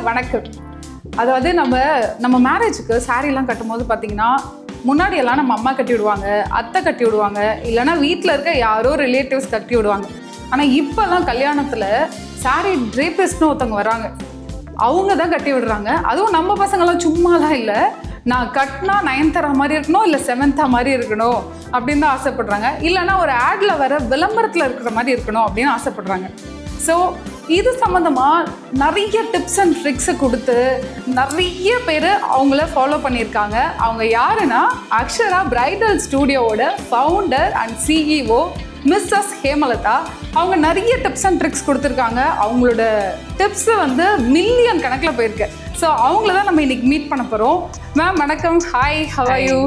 வணக்கம். அதாவது நம்ம மேரேஜுக்கு சாரீலாம் கட்டும்போது பார்த்தீங்கன்னா முன்னாடியெல்லாம் நம்ம அம்மா கட்டி விடுவாங்க, அத்தை கட்டி விடுவாங்க, இல்லைன்னா வீட்டில் இருக்க யாரோ ரிலேட்டிவ்ஸ் கட்டி விடுவாங்க. ஆனால் இப்போல்லாம் கல்யாணத்தில் சாரீ ட்ரேபிஸ்ட்னு ஒருத்தவங்க வராங்க, அவங்க தான் கட்டி விடுறாங்க. அதுவும் நம்ம பசங்களாம் சும்மாலாம் இல்லை, நான் கட்டினா நயன்தாரா மாதிரி இருக்கணும், இல்லை செவன்தா மாதிரி இருக்கணும் அப்படின்னு தான் ஆசைப்படுறாங்க. இல்லைன்னா ஒரு ஆடில் வர விளம்பரத்தில் இருக்கிற மாதிரி இருக்கணும் அப்படின்னு ஆசைப்படுறாங்க. ஸோ இது சம்மந்தமாக நிறைய டிப்ஸ் அண்ட் ட்ரிக்ஸை கொடுத்து நிறைய பேர் அவங்கள ஃபாலோ பண்ணியிருக்காங்க. அவங்க யாருன்னா அக்ஷரா பிரைடல் ஸ்டூடியோவோட founder and CEO Mrs Hemalatha. அவங்க நிறைய டிப்ஸ் அண்ட் ட்ரிக்ஸ் கொடுத்துருக்காங்க. அவங்களோட டிப்ஸு மில்லியன் கணக்கில் போயிருக்கு. ஸோ அவங்கள தான் நம்ம இன்னைக்கு மீட் பண்ண போகிறோம். மேம் வணக்கம். Hi, how are you?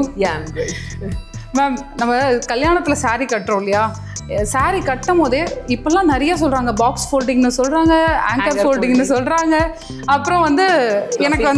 Ma'am, நம்ம கல்யாணத்தில் சாரீ கட்டுறோம் இல்லையா, சாரீ கட்டும் போதே இப்போல்லாம் நிறைய சொல்கிறாங்க, பாக்ஸ் ஃபோல்டிங்னு சொல்கிறாங்க, ஆங்கர் ஃபோல்டிங்னு சொல்கிறாங்க, அப்புறம் எனக்கு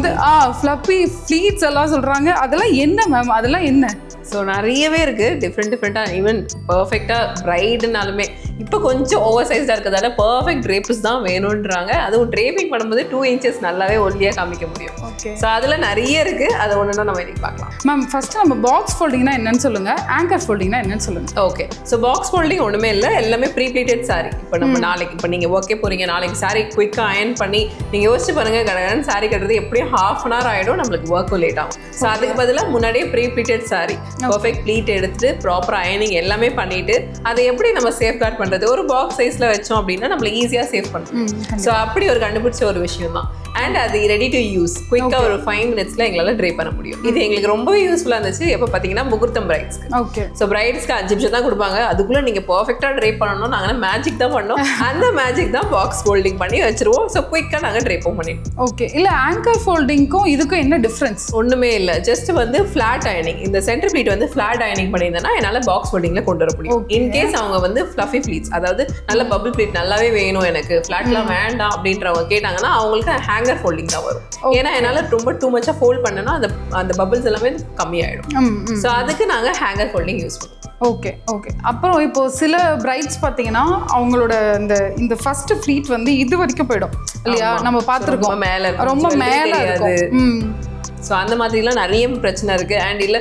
ஃப்ளப்பி ஃப்ளீட்ஸ் எல்லாம் சொல்கிறாங்க. அதெல்லாம் என்ன மேம்? அதெல்லாம் என்ன? ஸோ நிறையவே இருக்குது, டிஃப்ரெண்ட்டாக. ஈவன் பர்ஃபெக்டாக ப்ரைடுனாலுமே இப்போ கொஞ்சம் ஓவர் சைஸ்டாக இருக்கிறதால பர்ஃபெக்ட் ட்ரேப்ஸ் தான் வேணுன்றாங்க. அதுவும் ட்ரேப்பிங் பண்ணும்போது 2 இன்ச்சஸ் நல்லாவே ஒல்லியாக காமிக்க முடியும். ஓகே, ஸோ அதில் நிறைய இருக்குது, அதை ஒன்றுனா நம்ம இன்னைக்கு பார்க்கலாம். மேம், ஃபஸ்ட்டு நம்ம பாக்ஸ் ஃபோல்டிங்னா என்னன்னு சொல்லுங்கள், ஆங்கர் ஃபோல்டிங்னா என்னன்னு சொல்லுங்கள். ஓகே, ஸோ பாக்ஸ் ஃபோல்டிங் ஒன்றுமே இல்லை, எல்லாமே ப்ரீப்ளீட்டட் சாரீ. இப்போ நம்ம நாளைக்கு, இப்போ நீங்கள் ஒர்க்கே போகிறீங்க, நாளைக்கு சாரீ குயிக்காக அயர்ன் பண்ணி நீங்கள் யோசிச்சு பாருங்கள், கடகடன் சாரீ கட்டுறது எப்படியும் ½ அன் ஹவர் ஆகிடும், நம்மளுக்கு ஒர்க்கும் லேட் ஆகும். ஸோ அதுக்கு பதிலாக முன்னாடியே ப்ரீப்ளீட்டட் சாரீ பர்ஃபெக்ட் ப்ளீட் எடுத்துட்டு ப்ராப்பர் அயனிங் எல்லாமே பண்ணிட்டு அதை எப்படி நம்ம சேஃப் கார்ட் பண்ணுறது, ஒரு பாக்ஸ் சைஸில் வச்சோம் அப்படின்னா நம்மள ஈஸியாக சேவ் பண்ணுறோம். ஸோ அப்படி ஒரு கண்டுபிடிச்ச ஒரு விஷயம் தான். அண்ட் அது ரெடி டு யூஸ், குயிக்காக ஒரு 5 மினிட்ஸில் எங்களால் ட்ரை பண்ண முடியும். இது எங்களுக்கு ரொம்பவே யூஸ்ஃபுல்லாக இருந்துச்சு. எப்போ பார்த்தீங்கன்னா முகூர்த்தம் பிரைட்ஸ்க்கு. ஓகே, ஸோ பிரைட்ஸ்க்கு 5 நிமிஷம் தான் கொடுப்பாங்க, அதுக்குள்ளே நீங்கள் பர்ஃபெக்டாக ட்ரை பண்ணணும். நாங்கள் மேஜிக் தான் பண்ணோம், அந்த மேஜிக் தான் பாக்ஸ் ஃபோல்டிங் பண்ணி வச்சிருவோம். ஸோ குயிக்காக நாங்கள் ட்ரைப்பும் பண்ணிடுவோம். ஓகே, இல்லை ஆங்கர் ஃபோல்டிங்க்கும் இதுக்கும் என்ன டிஃப்ரென்ஸ்? ஒன்றுமே இல்லை, ஜஸ்ட் ஃப்ளாட் அயனிங். இந்த சென்டர் ப்ளீட் ஃப்ளாட் அயனிங் பண்ணியிருந்தேன்னா என்னால் பாக்ஸ் ஃபோல்டிங்கில் கொண்டு வர முடியும். இன்கேஸ் அவங்க ஃப்ளஃபி ப்ளீட்ஸ், அதாவது நல்ல பபிள் ப்ளீட் நல்லாவே வேணும், எனக்கு ஃப்ளாட்லாம் வேண்டாம் அப்படின்றவங்க கேட்டாங்கன்னா அவங்களுக்கு ஹேங்கர் ஃபோல்டிங் தான் வரும். ஏன்னா என்னால் ரொம்ப டூ மச்சாக ஃபோல்ட் பண்ணனா அந்த பபிள்ஸ் எல்லாமே கம்மியாயிடும். ஸோ அதுக்கு நாங்கள் ஹேங்கர் ஃபோல்டிங் யூஸ் பண்ணுவோம். Okay okay. அப்புறம் இப்போ சில பிரைட்ஸ் பார்த்தீங்கன்னா அவங்களோட இந்த ஃபர்ஸ்ட் ஃப்ளீட் இது வரைக்கும் போயிடும் இல்லையா, நம்ம பார்த்துருக்கோம், ரொம்ப மேலே இருக்கும். ஸோ அந்த மாதிரிலாம் நிறைய பிரச்சனை இருக்குது. அண்ட் இல்லை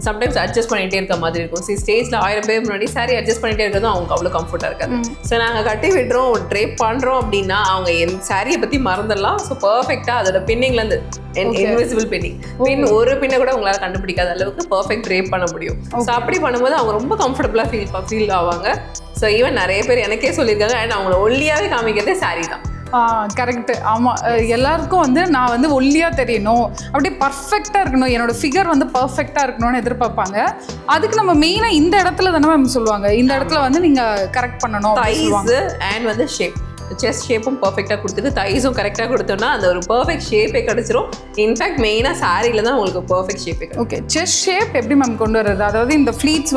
சம்டைம்ஸ் அட்ஜஸ்ட் பண்ணிகிட்டே இருக்க மாதிரி இருக்கும். ஸ்டேஜில் 1000 பேர் முன்னாடி சாரி அட்ஜஸ்ட் பண்ணிகிட்டே இருக்கிறதும் அவங்க அவ்வளோ கம்ஃபர்ட்டாக இருக்காது. ஸோ நாங்கள் கட்டி விடுறோம், ட்ரேப் பண்ணுறோம் அப்படின்னா அவங்க என் சாரியை பற்றி மறந்துடலாம். ஸோ பர்ஃபெக்டாக அதோட பின்னிங்லேருந்து இன்விசிபிள் பின் ஒரு பின்னை கூட உங்களால் கண்டுபிடிக்காத அளவுக்கு பர்ஃபெக்ட் ட்ரேப் பண்ண முடியும். ஸோ அப்படி பண்ணும்போது அவங்க ரொம்ப கம்ஃபர்டபுளாக ஃபீல் ஆவாங்க. ஸோ ஈவன் நிறைய பேர் எனக்கே சொல்லியிருக்காங்க, அண்ட் அவங்கள ஒல்லியாகவே காமிக்கிறதே சாரி தான். கரெக்டு. ஆமாம், எல்லாருக்கும் நான் ஒல்லியாக தெரியணும், அப்படியே பர்ஃபெக்டாக இருக்கணும், என்னோட ஃபிகர் பர்ஃபெக்டாக இருக்கணும்னு எதிர்பார்ப்பாங்க. அதுக்கு நம்ம மெயினாக இந்த இடத்துல தானே மேம் சொல்லுவாங்க, இந்த இடத்துல நீங்கள் கரெக்ட் பண்ணணும். அண்ட் ஷேப், செஸ்ட் ஷேப்பும் பர்ஃபெக்டாக கொடுத்துட்டு தைஸும் கரெக்டாக கொடுத்தோம்னா அந்த ஒரு பர்ஃபெக்ட் ஷேப்பே கிடச்சிரும். இன்ஃபேக்ட் மெயினாக சாரியில் தான் உங்களுக்கு பர்ஃபெக்ட் ஷேப்பே. ஓகே, செஸ்ட் ஷேப் எப்படி மேம் கொண்டு வர்றது? அதாவது இந்த ஃப்ளீட்ஸ்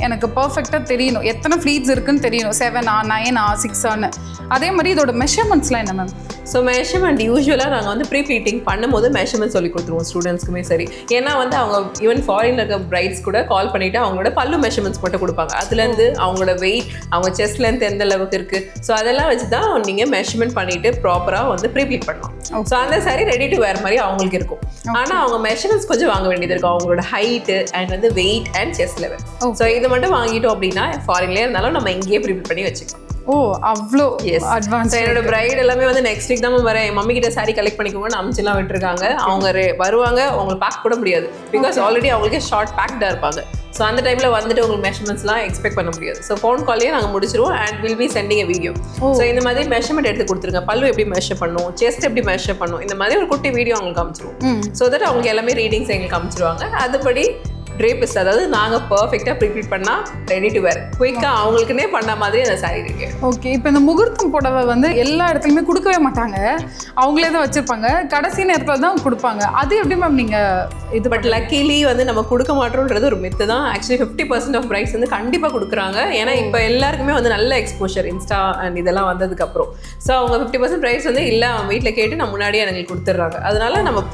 எனக்கு பர்ஃபெக்டாக தெரியணும், எத்தனை ஃப்ளீட்ஸ் இருக்குன்னு தெரியணும், 7 9 6 அதே மாதிரி இதோட மெஷர்மெண்ட்ஸ்லாம் என்ன மேம்? ஸோ மெஷர்மெண்ட் யூஸ்வலாக நாங்கள் ப்ரீ ப்ளீட்டிங் பண்ணும்போது மெஷர்மெண்ட் சொல்லி கொடுத்துருவோம் ஸ்டூடெண்ட்ஸ்க்குமே சரி. ஏன்னா அவங்க ஈவன் ஃபாரின்ல இருக்க பிரைட்ஸ் கூட கால் பண்ணிவிட்டு அவங்களோட பல்லு மெஷர்மெண்ட்ஸ் மட்டும் கொடுப்பாங்க. அதுலேருந்து அவங்களோட வெயிட், அவங்க செஸ்ட் லென்த் எந்த அளவுக்கு இருக்குது, ஸோ அதெல்லாம் வச்சு தான் நீங்கள் மெஷர்மெண்ட் பண்ணிவிட்டு ப்ராப்பராக ப்ரீ ப்ளீட் பண்ணலாம். ஸோ அந்த சாரி ரெடி டு வேர் மாதிரி அவங்களுக்கு இருக்கும். ஆனால் அவங்க மெஷர்மெண்ட்ஸ் கொஞ்சம் வாங்க வேண்டியது இருக்கும், அவங்களோட height and weight and chest level. So இது மட்டும் வாங்கிட்டோம் அப்படின்னா ஃபாரின்லேயே இருந்தாலும் நம்ம இங்கேயே ப்ரிப்பேர் பண்ணி வச்சுக்கலாம். ஓ, அவ்வளோ அட்வான்ஸ். என்னோட பிரைட் எல்லாமே நெக்ஸ்ட் வீக் தான் வரேன், என் மம்மி கிட்ட சாரி கலெக்ட் பண்ணிக்கோங்கன்னு அமிச்சுலாம் விட்டுருக்காங்க. அவங்க வருவாங்க, அவங்களை பேக் கூட முடியாது, பிகாஸ் ஆல்ரெடி அவங்களுக்கே ஷார்ட் பேக்டாக இருப்பாங்க. ஸோ அந்த டைமில் உங்களுக்கு மெஷர்மெண்ட்ஸ்லாம் எக்ஸ்பெக்ட் பண்ண முடியாது. ஸோ ஃபோன் கால்லேயே நாங்கள் முடிச்சிருவோம் and will be sending a video. So இந்த மாதிரி மெஷர்மெண்ட் எடுத்து கொடுத்துருங்க, பல்லு எப்படி மெஷர் பண்ணும், செஸ்ட் எப்படி மெஷர் பண்ணும், இந்த மாதிரி ஒரு குட்டி வீடியோ அவங்களுக்கு காமிச்சிருவோம். ஸோ தட் அவங்களுக்கு எல்லாமே ரீடிங்ஸ் எங்களுக்கு காமிச்சிருவாங்க. அதுபடி ட்ரேபிஸ்ட், அதாவது நாங்கள் பர்ஃபெக்டாக ப்ரிப்பேர் பண்ணால் ரெடி டு வேர், குயிக்காக அவங்களுக்குன்னே பண்ண மாதிரி அந்த சாரி இருக்கு. ஓகே, இப்போ இந்த முகூர்த்தம் புடவை எல்லா இடத்துலையுமே கொடுக்கவே மாட்டாங்க, அவங்களே தான் வச்சுருப்பாங்க, கடைசி நேரத்தில் தான் கொடுப்பாங்க. அது எப்படி மேம் நீங்கள் இது? பட் லக்கிலி நம்ம கொடுக்க மாட்டோன்றது ஒரு மித்து தான். ஆக்சுவலி 50% ஆஃப் பிரைட்ஸ் கண்டிப்பாக கொடுக்குறாங்க. ஏன்னா இப்போ எல்லாருக்குமே நல்ல எக்ஸ்போஷர் இன்ஸ்டா அண்ட் இதெல்லாம் வந்ததுக்கப்புறம். ஸோ அவங்க 50% பிரைஸ் இல்லை அவன் வீட்டில் கேட்டு நான் முன்னாடியே எனக்கு கொடுத்துட்றாங்க. அதனால நம்ம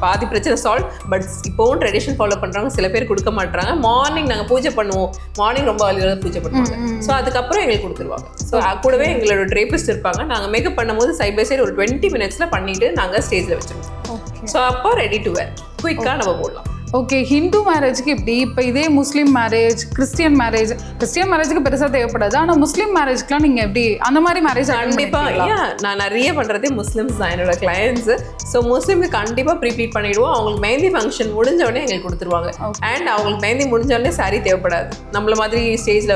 பாதி பிரச்சனை சால்வ். பட் இப்போவும் ட்ரெடிஷன் ஃபாலோ பண்ணுறவங்க சில பேர் கொடுக்க மாட்டாங்க. மார்னிங் நாங்கள் பூஜை பண்ணுவோம், மார்னிங் ரொம்ப அழுகாத பூஜை பண்ணுவாங்க. ஸோ அதுக்கப்புறம் எங்களுக்கு கொடுத்துருவாங்க. ஸோ கூடவே எங்களோட ட்ரேபிஸ்ட் இருப்பாங்க. நாங்கள் மேக்கப் பண்ணும்போது சைட் பை சைடு ஒரு 20 minutes பண்ணிட்டு நாங்கள் ஸ்டேஜில் வச்சுருவோம். ஸோ அப்போ ரெடி டு வேர் குயிக்காக நம்ம போடலாம். ஓகே, ஹிந்து மேரேஜ்க்கு இப்படி இப்போ இதே முஸ்லீம் மேரேஜ், கிறிஸ்டியன் மேரேஜுக்கு பெருசாக தேவைப்படாது. ஆனால் முஸ்லீம் மேரேஜ்க்குலாம் நீங்கள் எப்படி அந்த மாதிரி மேரேஜ்? கண்டிப்பாக நான் நிறைய பண்ணுறதே முஸ்லிம்ஸ் தான் என்னோட கிளையன்ட்ஸு. ஸோ முஸ்லீமுக்கு கண்டிப்பாக ப்ரீப்ளீட் பண்ணிவிடுவோம். அவங்களுக்கு மெஹந்தி ஃபங்க்ஷன் முடிஞ்சவொடனே எங்களுக்கு கொடுத்துருவாங்க. அண்ட் அவங்களுக்கு மெஹந்தி முடிஞ்சவொடனே சாரி தேவைப்படாது. நம்மள மாதிரி ஸ்டேஜில்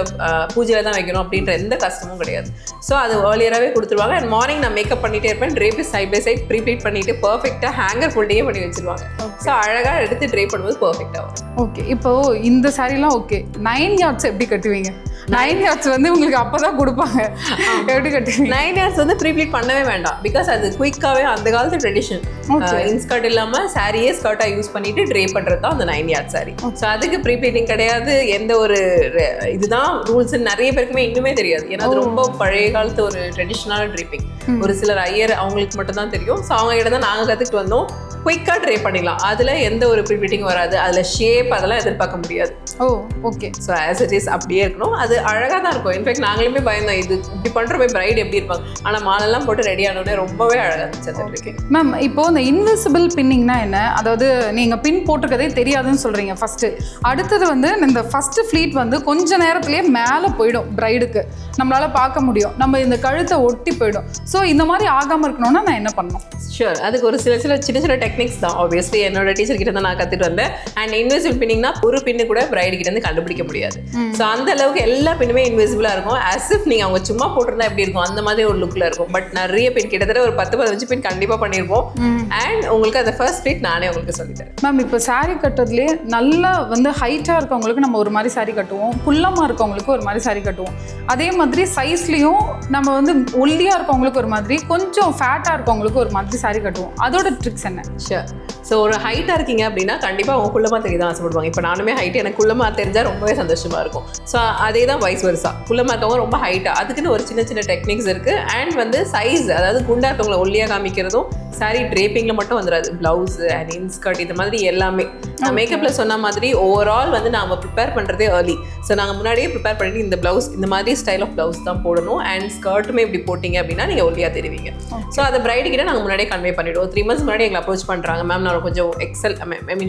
பூஜையில் தான் வைக்கணும் அப்படின்ற எந்த கஷ்டமும் கிடையாது. ஸோ அது ஏர்லியராகவே கொடுத்துருவாங்க. அண்ட் மார்னிங் நான் மேக்கப் பண்ணிகிட்டே இருப்பேன். Drape side by side pre pleat பண்ணிவிட்டு பர்ஃபெக்டாக ஹேங்கர் ஃபுல்டே பண்ணி வச்சுருவாங்க. ஸோ அழகாக எடுத்து ட்ரேப் பண்ணும்போது பர்ஃபெக்டாக வரும். ஓகே, இப்போ இந்த சாரீலாம் ஓகே, 9 yards எப்படி கட்டுவீங்க? 9 yards வந்து உங்களுக்கு அப்பதான் கொடுப்பாங்க, எப்படி கட்டுவீங்க? 9 yards வந்து ப்ரீப்ளீட் பண்ணவே வேண்டாம். பிகாஸ் அது குயிக்காகவே அந்த காலத்து ட்ரெடிஷன். இன்ஸ்கர்ட் இல்லாமல் சாரியே ஸ்கர்ட்டாக யூஸ் பண்ணிட்டு ட்ரேப் பண்ணுறது தான் அந்த 9 yards சாரி. ஸோ அதுக்கு ப்ரீப்ளீட்டிங் கிடையாது. எந்த ஒரு இதுதான் ரூல்ஸ் நிறைய பேருக்குமே இன்னுமே தெரியாது. ஏன்னா அது ரொம்ப பழைய காலத்து ஒரு ட்ரெடிஷ்னலான ட்ரீப்பிங். ஒரு சிலர் ஐயர் அவங்களுக்கு மட்டும் தான் தெரியும். ஸோ அவங்க கிட்ட தான் நாங்கள் கற்றுக்கிட்டு வந்தோம். குயிக்காக ட்ரேப் பண்ணிடலாம். அதில் எந்த ஒரு ப்ரீப்ளீட்டிங் வராது. அதில் ஷேப் அதெல்லாம் எதிர்பார்க்க முடியாது. Okay. So as it is அப்படியே இருக்கணும். அது அழகாக தான் இருக்கும். இன்ஃபேக்ட் நாங்களுமே பயந்தோம், இது இப்படி பண்ணுறோமே பிரைட் எப்படி இருப்பாங்க. ஆனால் மாலெல்லாம் போட்டு ரெடி ஆனோடனே ரொம்பவே அழகாக இருந்துச்சு. மேம், இப்போ இந்த இன்விசிபிள் பின்னிங்னா என்ன? அதாவது நீங்கள் பின் போட்டிருக்கதே தெரியாதுன்னு சொல்கிறீங்க ஃபஸ்ட்டு. அடுத்தது வந்து இந்த ஃபஸ்ட்டு ஃப்ளீட் வந்து கொஞ்ச நேரத்துலேயே மேலே போயிடும், பிரைடுக்கு நம்மளால் பார்க்க முடியும். நம்ம இந்த கழுத்தை ஒட்டி போயிடும். ஸோ இந்த மாதிரி ஆகாமல் இருக்கணும்னா நான் என்ன பண்ணணும்? ஷூர், அதுக்கு ஒரு சின்ன டெக்னிக்ஸ் தான். ஆப்வியஸ்லி என்னோட டீச்சர் கிட்ட தான் நான் கற்றுட்டு வந்தேன். அண்ட் இன்விசிபிள் பின்னிங்னா ஒரு பின்னு கூட பிரைடு கிட்ட இருந்து கண்டுபிடிக்க முடியாது. ஸோ அந்த அளவுக்கு எல்லா பின்னுமே இன்விசிபிளாக இருக்கும். ஆஸ் இஃப் நீங்கள் அவங்க சும்மா போட்டிருந்தா எப்படி இருக்கும் அந்த மாதிரி ஒரு லுக்கில் இருக்கும். பட் நிறைய பின் கிட்டத்தட்ட ஒரு 10-15 பின் கண்டிப்பாக பண்ணியிருப்போம். அண்ட் உங்களுக்கு அந்த ஃபர்ஸ்ட் ஃப்ளீட் நானே உங்களுக்கு சொல்லித்தரேன். மேம், இப்போ சாரீ கட்டுறதுலேயே நல்லா வந்து ஹைட்டாக இருக்கவங்களுக்கு நம்ம ஒரு மாதிரி சாரீ கட்டுவோம், குள்ளமாக இருக்கவங்களுக்கு ஒரு மாதிரி சாரீ கட்டுவோம். அதே மாதிரி சைஸ்லேயும் நம்ம வந்து ஒல்லியாக இருக்கவங்களுக்கு ஒரு மாதிரி, கொஞ்சம் ஃபேட்டாக இருக்கவங்களுக்கு ஒரு மாதிரி சாரீ கட்டுவோம். அதோட ட்ரிக்ஸ் என்ன? ஷூர். ஸோ ஒரு ஹைட்டாக இருக்கீங்க அப்படின்னா கண்டிப்பாக அவங்க குள்ளமாக தெரிய தான் ஆசைப்படுவாங்க. இப்போ நானுமே ஹைட்டு, எனக்கு குள்ளமாக தெரிஞ்சால் ரொம்பவே சந்தோஷமாக இருக்கும். ஸோ அதே தான் வைஸ் வருஷா. குள்ளமாக இருக்கவங்க ரொம்ப ஹைட்டாக, அதுக்குன்னு ஒரு சின்ன டெக்னிக்ஸ் இருக்குது. அண்ட் வந்து சைஸ், அதாவது குண்டா இருக்கவங்களை ஒல்லியாக காமிக்கிறதும் சாரி ட்ரேப்பிங்கில் மட்டும் வந்துடாது. ப்ளவுஸு அண்ட் இன்ஸ்கர்ட் இது மாதிரி எல்லாமே நான் மேக்கப்பில் சொன்ன மாதிரி ஓவரால் வந்து நாம் ப்ரிப்பேர் பண்ணுறதே ஏர்லி. ஸோ நாங்கள் முன்னாடியே ப்ரிப்பேர் பண்ணிட்டு இந்த ப்ளவுஸ் இந்த மாதிரி ஸ்டைல் ஆஃப் ப்ளவுஸ் தான் போடணும். அண்ட் ஸ்கர்ட்டுமே இப்படி போட்டிங்க அப்படின்னா நீங்கள் ஒல்லியாக தெரிவிங்க. ஸோ அதை பிரைடு கிட்ட நாங்கள் முன்னாடியே கன்வே பண்ணிவிடுவோம். 3 months முன்னாடி எங்களை அப்ரோச் பண்ணுறாங்க, மேம் நான் கொஞ்சம்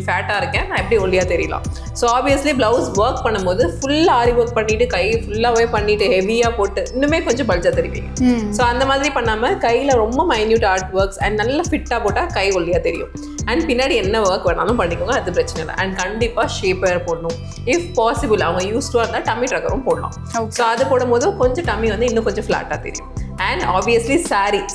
ஃபேட்டாக இருக்கேன், நான் எப்படி ஒல்லியாக தெரியலாம். ஸோ ஆப்வியஸ்லி ப்ளவுஸ் ஒர்க் பண்ணும்போது ஃபுல்லாக ஆரி ஒர்க் பண்ணிவிட்டு கை ஃபுல்லாகவே பண்ணிவிட்டு ஹெவியாக போட்டு இன்னுமே கொஞ்சம் பல்ஜாக தெரிவிங்க. ஸோ அந்த மாதிரி பண்ணாமல் கையில் ரொம்ப மைன்யூட் ஆர்ட் ஒர்க்ஸ் அண்ட் நல்ல ஃபிட்டாக போட்டால் கை ஒல்லியாக தெரியும். அண்ட் பின்னாடி என்ன ஒர்க் வேணாலும் பண்ணிக்கோங்க, அது பிரச்சனை இல்லை. அண்ட் கண்டிப்பாக ஷேப் வேர் போடணும். இஃப் பாசிபிள் அவங்க யூஸ்டாக இருந்தால் டம்மி ட்ரக்கரும் போடலாம். ஸோ அது போடும்போது கொஞ்சம் டம்மி வந்து இன்னும் கொஞ்சம் ஃப்ளாட்டாக தெரியும். அண்ட் ஆப்வியஸ்லி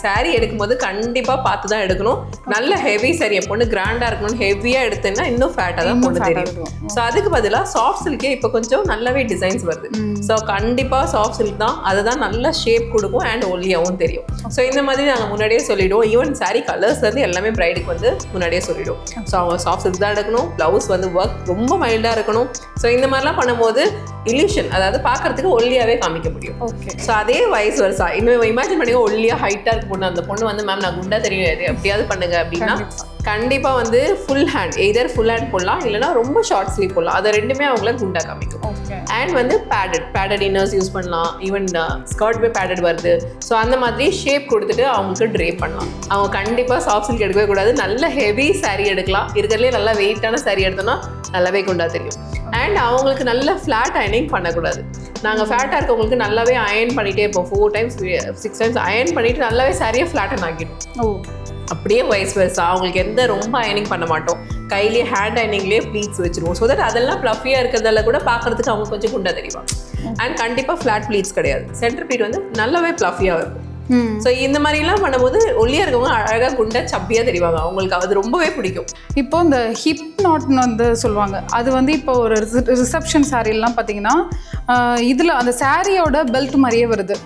சாரீ எடுக்கும்போது கண்டிப்பாக பார்த்து தான் எடுக்கணும். நல்ல ஹெவி சாரி, என் பொண்ணு கிராண்டாக இருக்கணும்னு ஹெவியாக எடுத்தேன்னா இன்னும் ஃபேட்டாக தான் பொண்ணு தெரியும். ஸோ அதுக்கு பதிலாக சாஃப்ட் சில்கே இப்போ கொஞ்சம் நல்லாவே டிசைன்ஸ் வருது. ஸோ கண்டிப்பாக சாஃப்ட் சில்க் தான், அதுதான் நல்ல ஷேப் கொடுக்கும் அண்ட் ஒல்லியாகவும் தெரியும். ஸோ இந்த மாதிரி நாங்கள் முன்னாடியே சொல்லிவிடுவோம். ஈவன் சாரீ கலர்ஸ்லேருந்து எல்லாமே பிரைடுக்கு வந்து முன்னாடியே சொல்லிவிடுவோம். ஸோ அவங்க சாஃப்ட் சில்க் தான் எடுக்கணும், ப்ளவுஸ் வந்து ஒர்க் ரொம்ப மைல்டாக இருக்கணும். ஸோ இந்த மாதிரிலாம் பண்ணும்போது இல்யூஷன், அதாவது பார்க்கறதுக்கு ஒல்லியாகவே காமிக்க முடியும். ஸோ அதே வைஸ் வருஷா இன்னும் இமேஜின் பண்ணிங்க, ஒல்லியாக ஹைட்டாக இருக்க பொண்ணு, அந்த பொண்ணு வந்து மேம் நான் குண்டா தெரியும் எப்படியாவது பண்ணுங்க அப்படின்னா கண்டிப்பாக வந்து full hand, either full hand போடலாம், இல்லைனா ரொம்ப ஷார்ட் ஸ்லீவ் போடலாம். அது ரெண்டுமே அவங்கள குண்டா காமிக்கும். அண்ட் வந்து பேடட் இன்னர்ஸ் யூஸ் பண்ணலாம். ஈவன் ஸ்கர்ட்மே பேடட் வருது. ஸோ அந்த மாதிரி ஷேப் கொடுத்துட்டு அவங்களுக்கு ட்ரேப் பண்ணலாம். அவங்க கண்டிப்பாக சாஃப்ட் சில்க் எடுக்கவே கூடாது, நல்ல ஹெவி சாரீ எடுக்கலாம். இருக்கிறதுலே நல்லா வெயிட்டான சாரீ எடுத்தோம்னா நல்லாவே குண்டா தெரியும். அண்ட் அவங்களுக்கு நல்ல ஃப்ளாட் அயனிங் பண்ணக்கூடாது. நாங்கள் ஃபேட்டாக இருக்கவங்களுக்கு நல்லாவே அயன் பண்ணிகிட்டே இருப்போம். 4 times 6 times அயன் பண்ணிவிட்டு நல்லாவே சாரியை ஃப்ளாட்டன் ஆகிடும். அப்படியே வைஸ் வருஷா அவங்களுக்கு எந்த ரொம்ப அயனிங் பண்ண மாட்டோம். கையிலேயே ஹேண்ட் அயனிங்லேயே ப்ளீட்ஸ் வச்சுருவோம். ஸோ தட் அதெல்லாம் ப்ளஃபியாக இருக்கிறதால கூட பார்க்குறதுக்கு அவங்க கொஞ்சம் குண்டா தெரியும். அண்ட் கண்டிப்பாக ஃப்ளாட் ப்ளீட்ஸ் கிடையாது. சென்டர் ப்ளீட் வந்து நல்லாவே ப்ளஃபியாக இருக்கும். ஸோ இந்த மாதிரிலாம் பண்ணும்போது ஒல்லியாக இருக்கவங்க அழகாக குண்டா சப்பியாக தெரிவாங்க. அவங்களுக்கு அது ரொம்பவே பிடிக்கும். இப்போ இந்த ஹிப் நாட்னு வந்து சொல்லுவாங்க, அது வந்து இப்போ ஒரு ரிசப்ஷன் சாரீலாம் பார்த்தீங்கன்னா இதில் அந்த சாரியோட பெல்ட் மாதிரியே வருது.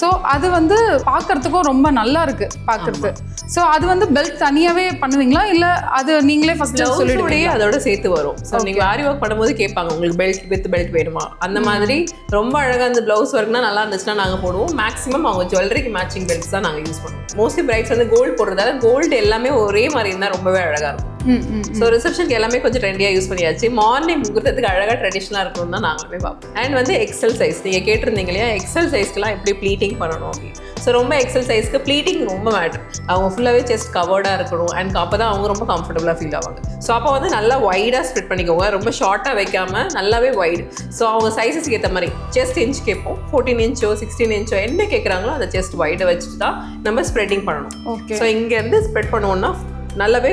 ஸோ அது வந்து பார்க்கறதுக்கும் ரொம்ப நல்லா இருக்கு பார்க்கறது. ஸோ அது வந்து பெல்ட் தனியாகவே பண்ணுவீங்களா, இல்லை அது நீங்களே ஃபர்ஸ்ட் சொல்லிடுவோம் அதோட சேர்த்து வரும்? ஸோ நீங்கள் ஆரி ஒர்க் பண்ணும்போது கேட்பாங்க உங்களுக்கு பெல்ட் வித் பெல்ட் வேணுமா, அந்த மாதிரி ரொம்ப அழகாக அந்த ப்ளவுஸ் ஒர்க்னா நல்லா இருந்துச்சுன்னா நாங்கள் போடுவோம். மேக்ஸிமம் அவங்க ஜுவல்லரிக்கு மேட்சிங் பெல்ட்ஸ் தான் நாங்கள் யூஸ் பண்ணுவோம். மோஸ்ட்லி பிரைட்ஸ் வந்து கோல்டு போடுறதால கோல்டு எல்லாமே ஒரே மாதிரி இருந்தால் ரொம்பவே அழகாக இருக்கும். ஸோ ரிசப்ஷனுக்கு எல்லாமே கொஞ்சம் ட்ரெண்டியாக யூஸ் பண்ணியாச்சு. மார்னிங் முகூர்த்தத்துக்கு அழகாக ட்ரெடிஷ்னலாக இருக்கணும் தான் நாங்களுமே பார்ப்போம். அண்ட் வந்து எக்ஸல் சைஸ் நீங்கள் கேட்டிருந்தீங்க இல்லையா, எக்ஸல் சைஸ்க்குலாம் எப்படி ப்ளீட்டிங் பண்ணணும் அப்படின்னு. ஸோ ரொம்ப எக்ஸல் சைஸ்க்கு ப்ளீட்டிங் ரொம்ப மேட்டர். அவங்க ஃபுல்லாகவே செஸ்ட் கவர்டாக இருக்கணும் அண்ட் அப்போ தான் அவங்க ரொம்ப கம்ஃபர்டபுளாக ஃபீல் ஆவாங்க. ஸோ அப்போ வந்து நல்லா வைடாக ஸ்ப்ரெட் பண்ணிக்கோங்க, ரொம்ப ஷார்ட்டாக வைக்காமல் நல்லாவே வைடு. ஸோ அவங்க சைஸஸ்க்கு ஏற்ற மாதிரி செஸ்ட் இன்ச் கேட்போம், 14 இன்ச்சோ 16 இன்ச்சோ என்ன கேட்குறாங்களோ அந்த செஸ்ட் வைடை வச்சுட்டு தான் நம்ம ஸ்ப்ரெட்டிங் பண்ணணும். ஸோ இங்கேருந்து ஸ்ப்ரெட் பண்ணுவோம்னா நல்லாவே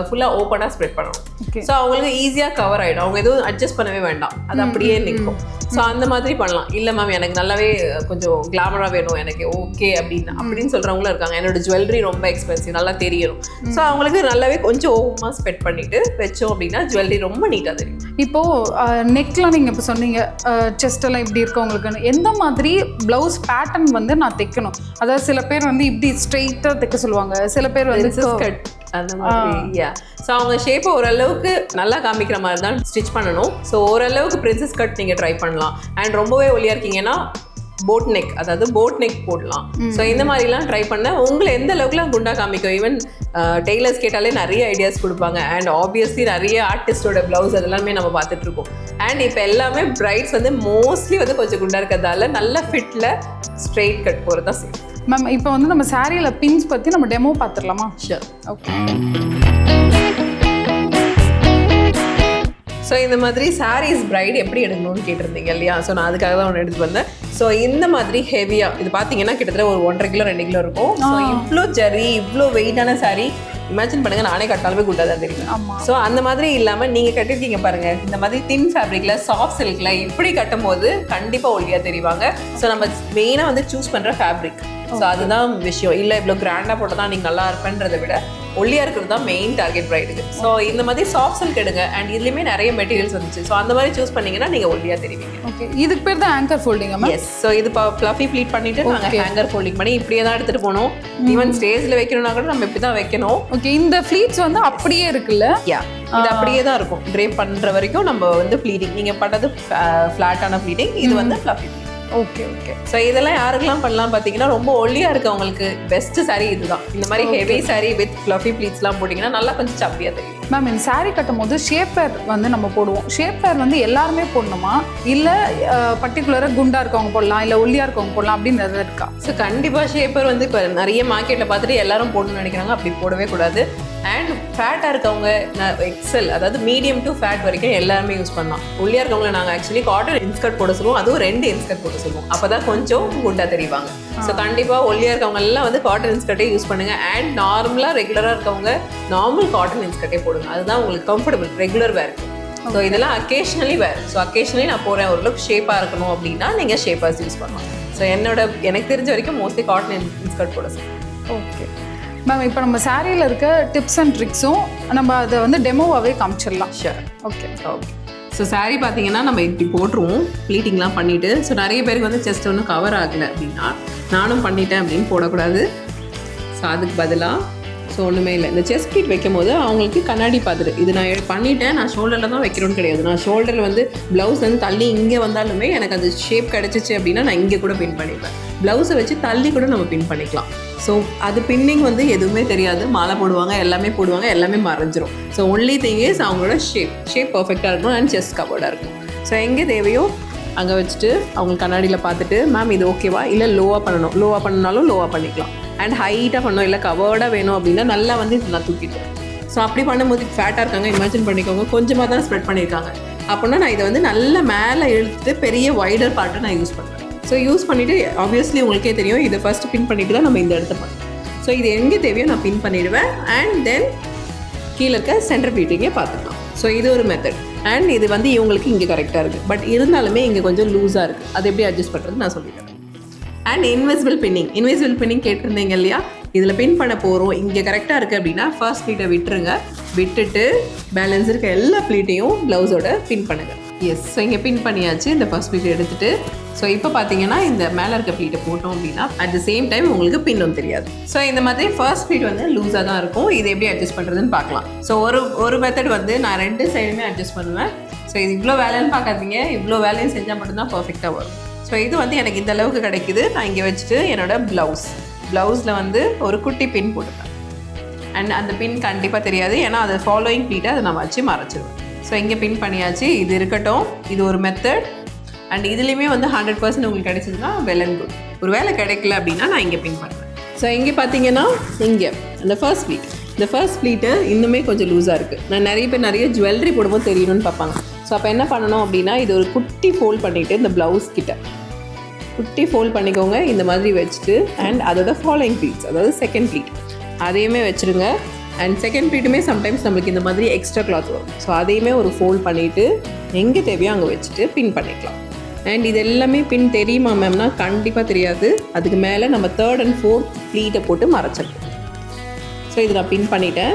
ஃபுல்லாக ஓப்பனாக ஸ்ப்ரெட் பண்ணணும். ஸோ அவங்களுக்கு ஈஸியாக கவர் ஆகிடும், அவங்க எதுவும் அட்ஜஸ்ட் பண்ணவே வேண்டாம், அது அப்படியே நிற்கும். ஸோ அந்த மாதிரி பண்ணலாம். இல்லை மேம் எனக்கு நல்லாவே கொஞ்சம் கிளாமராக வேணும் எனக்கு ஓகே அப்படின்னு சொல்கிறவங்களும் இருக்காங்க. என்னோட ஜுவல்லரி ரொம்ப எக்ஸ்பென்சிவ் நல்லா தெரியணும். ஸோ அவங்களுக்கு நல்லாவே கொஞ்சம் ஓவமாக ஸ்பெட் பண்ணிட்டு வச்சோம் அப்படின்னா ஜுவல்லரி ரொம்ப நீட்டாக தெரியும். இப்போது நெக்லாம் நீங்கள் இப்போ சொன்னீங்க செஸ்டெல்லாம் இப்படி இருக்கவங்களுக்குன்னு எந்த மாதிரி ப்ளவுஸ் பேட்டர்ன் வந்து நான் தைக்கணும்? அதாவது சில பேர் வந்து இப்படி ஸ்ட்ரெயிட்டாக தைக்க சொல்லுவாங்க, சில பேர் வந்து கட் அந்த மாதிரி. ஸோ அவங்க ஷேப்பை ஓரளவுக்கு நல்லா காமிக்கிற மாதிரி தான் ஸ்டிச் பண்ணணும். ஸோ ஓரளவுக்கு பிரின்சஸ் கட் நீங்கள் ட்ரை பண்ணலாம். அண்ட் ரொம்பவே ஒல்லியாக இருக்கீங்கன்னா போட் நெக், அதாவது போட் நெக் போடலாம். ஸோ இந்த மாதிரிலாம் ட்ரை பண்ண உங்களை எந்த அளவுக்குலாம் குண்டா காமிக்கும். ஈவன் டெய்லர்ஸ் கேட்டாலே நிறைய ஐடியாஸ் கொடுப்பாங்க. அண்ட் ஆப்வியஸ்லி நிறைய ஆர்டிஸ்டோட ப்ளவுஸ் அதெல்லாமே நம்ம பார்த்துட்டு இருக்கோம். அண்ட் இப்போ எல்லாமே பிரைட்ஸ் வந்து மோஸ்ட்லி வந்து கொஞ்சம் குண்டா இருக்கிறதால நல்ல ஃபிட்டில் ஸ்ட்ரெயிட் கட் போகிறது தான் சேஃப். மேம் இப்போ வந்து நம்ம சாரியில் பின்ஸ் பற்றி நம்ம டெமோ பார்த்துடலாமா? ஷூர். ஓகே. ஸோ இந்த மாதிரி சாரீஸ் பிரைட் எப்படி எடுக்கணும்னு கேட்டிருந்தீங்க இல்லையா? ஸோ நான் அதுக்காக தான் ஒன்று எடுத்து வந்தேன். ஸோ இந்த மாதிரி ஹெவியாக இது பார்த்தீங்கன்னா கிட்டத்தட்ட ஒரு 1.5 கிலோ 2 கிலோ இருக்கும். ஸோ இவ்வளோ ஜரி இவ்வளோ வெயிட்டான சாரீ இமேஜின் பண்ணுங்க, நானே கட்டாலுமே குண்டாக தான் தெரியும். ஸோ அந்த மாதிரி இல்லாமல் நீங்கள் கட்டிருக்கீங்க பாருங்க, இந்த மாதிரி தின் ஃபேப்ரிக்ல சாஃப்ட் சில்க்ல இப்படி கட்டும் போது கண்டிப்பாக ஒல்லியாக தெரிவாங்க. ஸோ நம்ம மெயினாக வந்து சூஸ் பண்ணுற ஃபேப்ரிக். ஸோ அதுதான் விஷயம். இல்லை இவ்வளோ கிராண்டாக போட்டால் தான் நீங்கள் நல்லா இருப்பேன்றதை விட ஒல்லியாக இருக்கிறது தான் மெயின் டார்கெட் பிரைடுக்கு. ஸோ இந்த மாதிரி சாஃப்ட் சில்க் எடுங்க. அண்ட் இதுலேயுமே நிறைய மெட்டீரியல்ஸ் வந்துச்சு. ஸோ அந்த மாதிரி சூஸ் பண்ணீங்கன்னா நீங்கள் ஒல்லியாக தெரிவிங்க. ஓகே, இதுக்கு பேர் தான் ஆங்கர் ஃபோல்டிங். எஸ். ஸோ இது ஃப்ளஃபி ப்ளீட் பண்ணிட்டு நாங்கள் ஹேங்கர் ஃபோல்டிங் பண்ணி இப்படியே தான் எடுத்துகிட்டு போகணும். ஈவன் ஸ்டேஜில் வைக்கணும்னா கூட நம்ம இப்படி தான் வைக்கணும். ஓகே, இந்த ஃப்ளீட்ஸ் வந்து அப்படியே இருக்குல்ல? யா, இது அப்படியே தான் இருக்கும். ட்ரேப் பண்ணுற வரைக்கும் நம்ம வந்து ப்ளீட்டிங், நீங்கள் பண்ணது ஃப்ளாட்டான ப்ளீட்டிங், இது வந்து ஃப்ளஃபி. Okay okay. ஸோ இதெல்லாம் யாருக்கெல்லாம் பண்ணலாம் பார்த்தீங்கன்னா, ரொம்ப ஒல்லியாக இருக்கவங்களுக்கு பெஸ்ட் சாரீ இதுதான். இந்த மாதிரி ஹெவி சாரீ வித் ஃப்ளஃபி ப்ளீட்ஸ்லாம் போட்டிங்கன்னா நல்லா கொஞ்சம் சப்பியாக தெரியும். மேம் இந்த சாரீ கட்டும் போது ஷேப்பர் வந்து நம்ம போடுவோம். ஷேப்பர் வந்து எல்லாருமே போடணுமா, இல்லை பர்டிகுலராக குண்டாக இருக்கவங்க போடலாம், இல்லை ஒல்லியாக இருக்கவங்க போடலாம் அப்படின்னு இருக்கா? ஸோ கண்டிப்பாக ஷேப்பர் வந்து இப்போ நிறைய மார்க்கெட்டில் பார்த்துட்டு எல்லாரும் போடணும்னு நினைக்கிறாங்க. அப்படி போடவே கூடாது. அண்ட் ஃபேட்டாக இருக்கவங்க எக்ஸல், அதாவது மீடியம் டு ஃபேட் வரைக்கும் எல்லாருமே யூஸ் பண்ணலாம். ஒல்லியாக இருக்கவங்களை நாங்கள் ஆக்சுவலி காட்டன் இன்ஸ்கர்ட் போட சொல்லுவோம், அதுவும் 2 இன்ஸ்கர்ட் போட சொல்லுவோம். அப்போ தான் கொஞ்சம் குண்டாக தெரிவாங்க. ஸோ கண்டிப்பாக ஒல்லியாக இருக்கவங்க எல்லாம் வந்து காட்டன் இன்ஸ்கர்ட்டே யூஸ் பண்ணுங்கள். அண்ட் நார்மலாக ரெகுலராக இருக்கவங்க நார்மல் காட்டன் இன்ஸ்கர்ட்டே போடுங்க. அதுதான் உங்களுக்கு கம்ஃபர்டபுள் ரெகுலர் வேர். ஸோ இதெல்லாம் அக்கேஷனலி வேர். ஸோ அக்கேஷனலி நான் போகிறேன் ஓரளவுக்கு ஷேப்பாக இருக்கணும் அப்படின்னா நீங்கள் ஷேப்பர்ஸ் யூஸ் பண்ணலாம். ஸோ எனக்கு தெரிஞ்ச வரைக்கும் மோஸ்ட்லி காட்டன் இன்ஸ்கர்ட் போட சொல்லுங்கள். ஓகே மேம், இப்போ நம்ம சாரியில் இருக்க டிப்ஸ் அண்ட் ட்ரிக்ஸும் நம்ம அதை வந்து டெமோவாகவே காமிச்சிடலாம். Sure. Okay okay. So sari பார்த்தீங்கன்னா நம்ம இப்படி போட்டுருவோம் ப்ளீட்டிங்லாம் பண்ணிவிட்டு. ஸோ நிறைய பேருக்கு வந்து செஸ்ட் ஒன்றும் கவர் ஆகலை அப்படின்னா, நானும் பண்ணிட்டேன் அப்படின்னு போடக்கூடாது. ஸோ அதுக்கு பதிலாக ஸோ ஒன்றுமே இல்லை, இந்த செஸ்ட் ப்ளீட் வைக்கும் போது அவங்களுக்கு கண்ணாடி பார்த்துட்டு இது நான் பண்ணிட்டேன், நான் ஷோல்டரில் தான் வைக்கணும்னு கிடையாது. நான் ஷோல்டரில் வந்து ப்ளவுஸ் வந்து தள்ளி இங்கே வந்தாலுமே எனக்கு அது ஷேப் கிடச்சிச்சு அப்படின்னா நான் இங்கே கூட பின் பண்ணிப்பேன். ப்ளவுஸை வச்சு தள்ளி கூட நம்ம பின் பண்ணிக்கலாம். ஸோ அது பின்னிங் வந்து எதுவுமே தெரியாது. மாலை போடுவாங்க, எல்லாமே போடுவாங்க, எல்லாமே மறைஞ்சிரும். ஸோ ஒன்லி திங் இஸ் அவங்களோட ஷேப் பர்ஃபெக்டாக இருக்கும் அண்ட் செஸ்ட் கவர்டாக இருக்கும். ஸோ எங்கே தேவையோ அங்கே வச்சுட்டு அவங்க கண்ணாடியில் பார்த்துட்டு மேம் இது ஓகேவா, இல்லை லோவாக பண்ணணும், லோவாக பண்ணாலும் லோவாக பண்ணிக்கலாம். அண்ட் ஹைட்டாக பண்ணணும், இல்லை கவர்டாக வேணும் அப்படின்னா நல்லா வந்து இது நான் தூக்கிட்டேன். ஸோ அப்படி பண்ணும்போது ஃபேட்டாக இருக்காங்க, இமேஜின் பண்ணிக்கோங்க, கொஞ்சமாக தான் ஸ்ப்ரெட் பண்ணியிருக்காங்க. அப்படின்னா நான் இதை வந்து நல்லா மேலே இழுத்துட்டு பெரிய வைடர் பார்ட்டை நான் யூஸ் பண்ணுறேன். ஸோ யூஸ் பண்ணிவிட்டு ஆப்வியஸ்லி உங்களுக்கே தெரியும் இதை ஃபஸ்ட்டு பின் பண்ணிவிட்டு தான் நம்ம இந்த இடத்த பண்ணோம். ஸோ இது எங்கே தேவையோ நான் பின் பண்ணிவிடுவேன். அண்ட் தென் கீழே இருக்க சென்டர் பீட்டிங்கே பார்த்துக்கலாம். ஸோ இது ஒரு மெத்தட். அண்ட் இது வந்து இவங்களுக்கு இங்கே கரெக்டாக இருக்குது, பட் இருந்தாலுமே இங்கே கொஞ்சம் லூஸாக இருக்குது. அது எப்படி அட்ஜஸ்ட் பண்ணுறது நான் சொல்லித்தரேன். அண்ட் இன்விசிபிள் பின்னிங் கேட்டிருந்தீங்க இல்லையா, இதில் பின் பண்ண போகிறோம். இங்கே கரெக்டாக இருக்குது அப்படின்னா ஃபர்ஸ்ட் ப்ளீட்டை விட்டுருங்க, விட்டுட்டு பேலன்ஸ் இருக்க எல்லா ப்ளீட்டையும் ப்ளவுஸோட பின் பண்ணுங்கள். எஸ். ஸோ இங்கே பின் பண்ணியாச்சு. இந்த ஃபர்ஸ்ட் ப்ளீட்டை எடுத்துகிட்டு ஸோ இப்போ பார்த்தீங்கன்னா இந்த மேலே இருக்க ப்ளீட்டை போட்டோம் அப்படின்னா அட் த சேம் டைம் உங்களுக்கு பின்னும் தெரியாது. ஸோ இந்த மாதிரி ஃபர்ஸ்ட் ப்ளீட் வந்து லூஸாக தான் இருக்கும். இது எப்படி அட்ஜஸ்ட் பண்ணுறதுன்னு பார்க்கலாம். ஸோ ஒரு மெத்தட் வந்து நான் 2 சைடுமே அட்ஜஸ்ட் பண்ணுவேன். ஸோ இது இவ்வளோ வேலைன்னு பார்க்காதீங்க, இவ்வளோ வேலையும் செஞ்சால் மட்டும்தான் பர்ஃபெக்டாக வரும். ஸோ இது வந்து எனக்கு இந்த அளவுக்கு கிடைக்குது. நான் இங்கே வச்சுட்டு என்னோடய ப்ளவுஸில் வந்து ஒரு குட்டி பின் போட்டுப்பேன். அண்ட் அந்த பின் கண்டிப்பாக தெரியாது, ஏன்னா அது ஃபாலோயிங் ப்ளீட்டை அதை நான் வச்சு மறைச்சிடுவேன். ஸோ இங்கே பின் பண்ணியாச்சு. இது இருக்கட்டும், இது ஒரு மெத்தட். அண்ட் இதுலேயுமே வந்து 100% உங்களுக்கு கிடைச்சதுன்னா வெல் அண்ட் குட். ஒரு வேலை கிடைக்கல அப்படின்னா நான் இங்கே பின் பண்ணுவேன். ஸோ இங்கே பார்த்தீங்கன்னா இங்கே அந்த ஃபர்ஸ்ட் ப்ளீட், இந்த ஃபர்ஸ்ட் ப்ளீட்டு இன்னுமே கொஞ்சம் லூஸாக இருக்குது. நான் நிறைய பேர் நிறைய ஜுவல்லரி போடும்போது தெரியணும்னு பார்ப்பாங்க. ஸோ அப்போ என்ன பண்ணணும் அப்படின்னா இது ஒரு குட்டி ஃபோல்ட் பண்ணிவிட்டு இந்த ப்ளவுஸ் கிட்ட குட்டி ஃபோல்ட் பண்ணிக்கோங்க இந்த மாதிரி வச்சுட்டு, அண்ட் அதோட ஃபாலோயிங் ப்ளீட்ஸ், அதாவது செகண்ட் ப்ளீட் அதையுமே வச்சுருங்க. அண்ட் செகண்ட் ப்ளீட்டுமே சம்டைம்ஸ் நம்மளுக்கு இந்த மாதிரி எக்ஸ்ட்ரா கிளாத் வரும். ஸோ அதையுமே ஒரு ஃபோல்ட் பண்ணிவிட்டு எங்கே தேவையோ அங்கே வச்சுட்டு பின் பண்ணிக்கலாம். அண்ட் இது எல்லாமே பின் தெரியுமா மேம்னா கண்டிப்பாக தெரியாது. அதுக்கு மேலே நம்ம 3rd and 4th ப்ளீட்டை போட்டு மறைச்சிருக்கோம். ஸோ இது நான் பின் பண்ணிட்டேன்.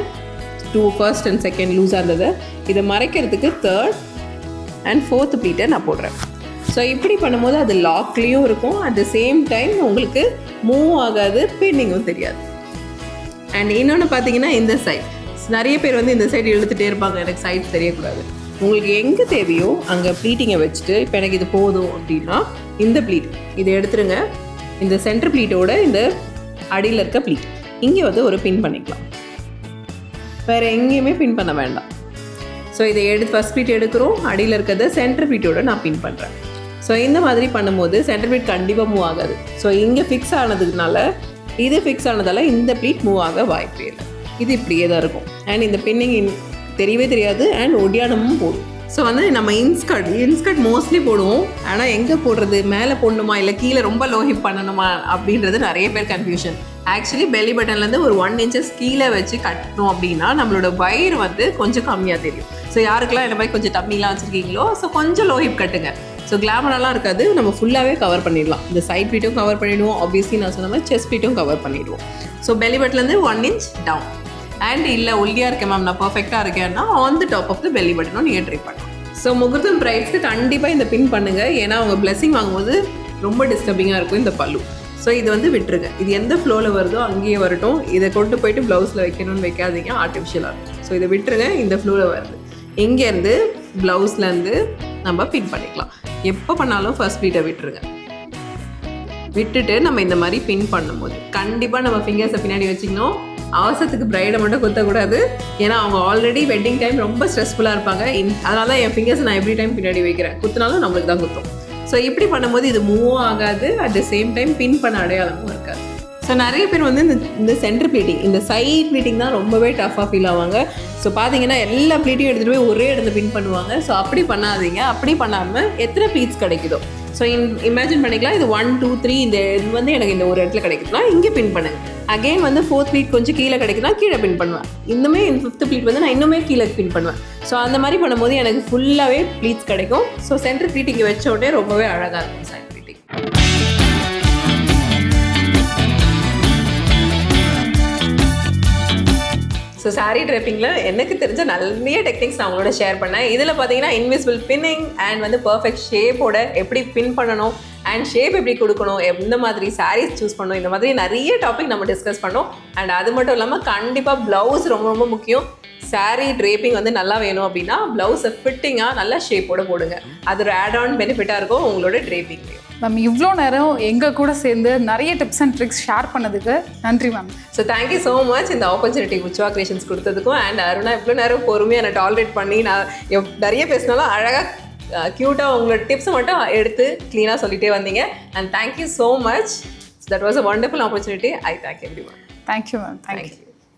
2 first and second லூஸாக இருந்தது. இதை மறைக்கிறதுக்கு 3rd and 4th ப்ளீட்டை நான் போடுறேன். ஸோ இப்படி பண்ணும்போது அது லாக்லேயும் இருக்கும், அட் த சேம் டைம் உங்களுக்கு மூவ் ஆகாது, பின்னிங்கும் தெரியாது. அண்ட் இன்னொன்று பார்த்தீங்கன்னா இந்த சைட் நிறைய பேர் வந்து இந்த சைடு இழுத்துகிட்டே இருப்பாங்க, எனக்கு சைட் தெரியக்கூடாது. உங்களுக்கு எங்கே தேவையோ அங்கே ப்ளீட்டிங்கை வச்சுட்டு, இப்போ எனக்கு இது போதும் அப்படின்னா இந்த ப்ளீட் இதை எடுத்துருங்க. இந்த சென்டர் ப்ளீட்டோட இந்த அடியில் இருக்க ப்ளீட் இங்கே வந்து ஒரு பின் பண்ணிக்கலாம். வேறு எங்கேயுமே பின் பண்ண வேண்டாம். ஸோ இதை ஃபஸ்ட் ப்ளீட் எடுக்கிறோம், அடியில் இருக்கிறத சென்டர் ப்ளீட்டோட நான் பின் பண்ணுறேன். ஸோ இந்த மாதிரி பண்ணும்போது சென்டர் ப்ளீட் கண்டிப்பாக மூவ் ஆகாது. ஸோ இங்கே ஃபிக்ஸ் ஆனதுனால இது ஃபிக்ஸ் ஆனதால் இந்த ப்ளீட் மூவ் ஆக வாய்ப்பே இல்லை. இது இப்படியே தான் இருக்கும். அண்ட் இந்த பின்னிங் தெரியவே தெரியாது, அண்ட் ஒடியானமும் போடும். ஸோ வந்து நம்ம இன்ஸ்கர்ட் மோஸ்ட்லி போடுவோம். ஆனால் எங்கே போடுறது, மேலே போடணுமா இல்லை கீழே ரொம்ப லோ ஹிப் பண்ணணுமா அப்படின்றது நிறைய பேர் கன்ஃபியூஷன். ஆக்சுவலி பெல்லி பட்டன்லேருந்து ஒரு 1 inches கீழே வச்சு கட்டணும் அப்படின்னா நம்மளோட வயிறு வந்து கொஞ்சம் கம்மியாக தெரியும். ஸோ யாருக்கெல்லாம் இந்த மாதிரி கொஞ்சம் டம்மிலாம் வச்சுருக்கீங்களோ ஸோ கொஞ்சம் லோ ஹிப் கட்டுங்க. ஸோ கிளாமரெல்லாம் இருக்காது, நம்ம ஃபுல்லாகவே கவர் பண்ணிடலாம். இந்த சைட் பீட்டும் கவர் பண்ணிவிடுவோம், ஆப்வியஸ்லி நான் சொன்ன மாதிரி செஸ்ட் பீட்டும் கவர் பண்ணிவிடுவோம். ஸோ பெல்லி பட்டன்லேருந்து 1 inch டவுன். அண்ட் இல்லை ஒல்லியாக இருக்கேன் மேம் நான் பர்ஃபெக்டாக இருக்கேன்னா on the top of the belly பட்டனும் நீங்கள் ட்ரை பண்ணலாம். ஸோ முகூர்த்தம் பிரைட்ஸ்க்கு கண்டிப்பாக இந்த பின் பண்ணுங்கள், ஏன்னா அவங்க பிளெஸிங் வாங்கும்போது ரொம்ப டிஸ்டர்பிங்காக இருக்கும் இந்த பல்லு. ஸோ இது வந்து விட்டுருங்க, இது எந்த ஃப்ளோவில் வருதோ அங்கேயே வரட்டும். இதை கொண்டு போயிட்டு ப்ளவுஸில் வைக்கணும்னு வைக்காதீங்க, ஆர்டிஃபிஷியலாக இருக்கும். ஸோ இதை விட்டுருங்க, இந்த ஃப்ளோவில் வருது. இங்கேருந்து ப்ளவுஸ்லேருந்து நம்ம பின் பண்ணிக்கலாம். எப்போ பண்ணாலும் ஃபர்ஸ்ட் ப்ளீட்டை விட்டுருங்க. விட்டுட்டு நம்ம இந்த மாதிரி பின் பண்ணும்போது கண்டிப்பாக நம்ம ஃபிங்கர்ஸை பின்னாடி வச்சுக்கணும். அவசரத்துக்கு பிரைடை மட்டும் குத்தக்கூடாது, ஏன்னா அவங்க ஆல்ரெடி வெட்டிங் டைம் ரொம்ப ஸ்ட்ரெஸ்ஃபுல்லாக இருப்பாங்க. அதனால தான் என் ஃபிங்கர்ஸ் நான் எவ்ரி டைம் பின்னாடி வைக்கிறேன், குத்தினாலும் நம்மளுக்கு தான் குத்தும். ஸோ இப்படி பண்ணும்போது இது மூவும் ஆகாது, அட் த சேம் டைம் பின் பண்ண அடையாளமும் இருக்காது. ஸோ நிறைய பேர் வந்து இந்த சென்டர் ப்ளீட்டிங், இந்த சைட் ப்ளீட்டிங் தான் ரொம்பவே டஃப்பாக ஃபீல் ஆவாங்க. ஸோ பார்த்தீங்கன்னா எல்லா ப்ளீட்டையும் எடுத்துகிட்டு போய் ஒரே இடத்துல பின் பண்ணுவாங்க. ஸோ அப்படி பண்ணாதீங்க. அப்படி பண்ணாமல் எத்தனை ப்ளீட்ஸ் கிடைக்குதோ, ஸோ இமேஜின் பண்ணிக்கலாம், இது 1 2 3 இந்த இது வந்து எனக்கு இந்த ஒரு இடத்துல கிடைக்குதுன்னா இங்கே பின் பண்ணுங்க. அகெயின் வந்து 4th ப்ளீட் கொஞ்சம் கீழே கிடைக்குதுன்னா கீழே பின் பண்ணுவேன். இன்னுமே 5th ப்ளீட் வந்து நான் இன்னுமே கீழே பின் பண்ணுவேன். ஸோ அந்த மாதிரி பண்ணும்போது எனக்கு ஃபுல்லாகவே ப்ளீட்ஸ் கிடைக்கும். ஸோ சென்டர் ப்ளீட் இங்கே வச்ச உடனே ரொம்பவே அழகாக இருக்கும் சைட் ப்ளீட்டிங். ஸோ சாரீ ட்ரெப்பிங்கில் எனக்கு தெரிஞ்ச நிறைய டெக்னிக்ஸ் நான் உங்களோட ஷேர் பண்ணேன். இதில் பார்த்தீங்கன்னா இன்விசிபிள் பின்னிங் அண்ட் வந்து பர்ஃபெக்ட் ஷேப்போட எப்படி பின் பண்ணணும் அண்ட் ஷேப் எப்படி கொடுக்கணும், எந்த மாதிரி சாரீஸ் சூஸ் பண்ணணும், இந்த மாதிரி நிறைய டாபிக் நம்ம டிஸ்கஸ் பண்ணோம். அண்ட் அது மட்டும் இல்லாமல் கண்டிப்பாக ப்ளவுஸ் ரொம்ப ரொம்ப முக்கியம். சாரீ ட்ரேப்பிங் வந்து நல்லா வேணும் அப்படின்னா ப்ளவுஸை ஃபிட்டிங்காக நல்லா ஷேப்போட போடுங்க. அது ஒரு ஆட் ஆன் பெனிஃபிட்டாக இருக்கும் உங்களோட ட்ரேப்பிங்லேயும். மேம் இவ்வளோ நேரம் எங்கள் கூட சேர்ந்து நிறைய டிப்ஸ் அண்ட் ட்ரிக்ஸ் ஷேர் பண்ணதுக்கு நன்றி ma'am. So thank you so much இந்த ஆப்பர்ச்சுனிட்டி உச்சா கிரியேஷன்ஸ் கொடுத்ததுக்கும். அண்ட் அருணா இவ்வளோ நேரம் பொறுமையாக என்னை டாலரேட் பண்ணி நான் நிறைய பேசினாலும் அழகாக க்யூட்டாக உங்களோட டிப்ஸை மட்டும் எடுத்து க்ளீனாக சொல்லிட்டே வந்தீங்க. And thank you so much. That was a wonderful opportunity. I thank every one. Thank you ma'am. Thank you.